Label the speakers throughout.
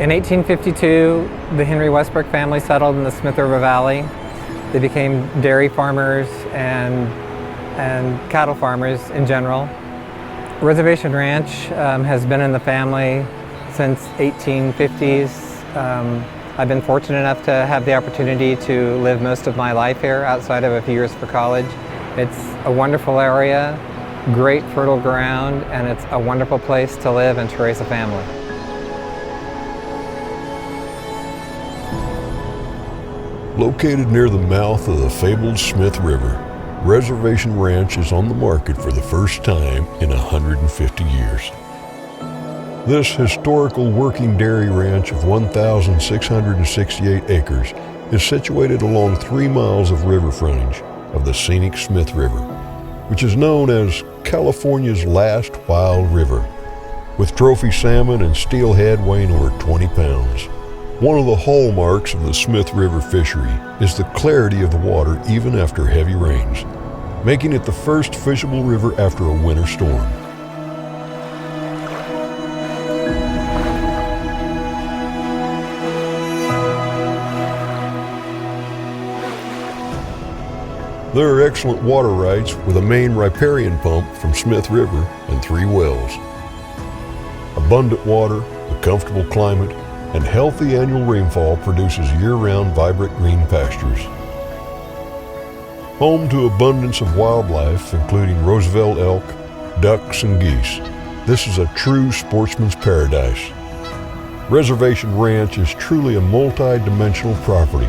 Speaker 1: In 1852, the Henry Westbrook family settled in the Smith River Valley. They became dairy farmers and cattle farmers in general. Reservation Ranch has been in the family since 1850s. I've been fortunate enough to have the opportunity to live most of my life here outside of a few years for college. It's a wonderful area, great fertile ground, and it's a wonderful place to live and to raise a family.
Speaker 2: Located near the mouth of the fabled Smith River, Reservation Ranch is on the market for the first time in 150 years. This historical working dairy ranch of 1,668 acres is situated along 3 miles of river frontage of the scenic Smith River, which is known as California's last wild river, with trophy salmon and steelhead weighing over 20 pounds. One of the hallmarks of the Smith River fishery is the clarity of the water even after heavy rains, making it the first fishable river after a winter storm. There are excellent water rights with a main riparian pump from Smith River and 3 wells. Abundant water, a comfortable climate, and healthy annual rainfall produces year-round vibrant green pastures. Home to abundance of wildlife, including Roosevelt elk, ducks, and geese, this is a true sportsman's paradise. Reservation Ranch is truly a multi-dimensional property,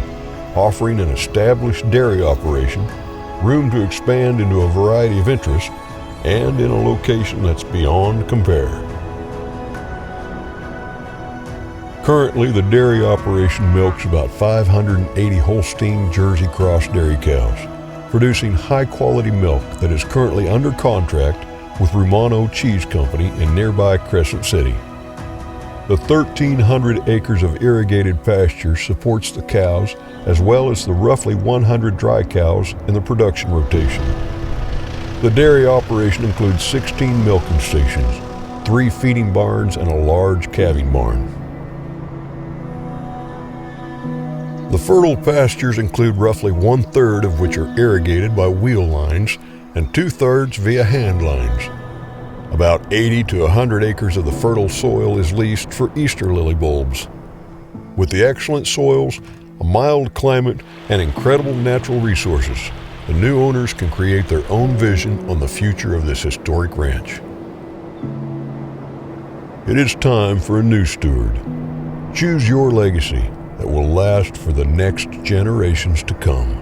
Speaker 2: offering an established dairy operation, room to expand into a variety of interests, and in a location that's beyond compare. Currently, the dairy operation milks about 580 Holstein Jersey Cross dairy cows, producing high-quality milk that is currently under contract with Romano Cheese Company in nearby Crescent City. The 1,300 acres of irrigated pasture supports the cows as well as the roughly 100 dry cows in the production rotation. The dairy operation includes 16 milking stations, 3 feeding barns, and a large calving barn. The fertile pastures include roughly 1/3 of which are irrigated by wheel lines and 2/3 via hand lines. About 80 to 100 acres of the fertile soil is leased for Easter lily bulbs. With the excellent soils, a mild climate, and incredible natural resources, the new owners can create their own vision on the future of this historic ranch. It is time for a new steward. Choose your legacy that will last for the next generations to come.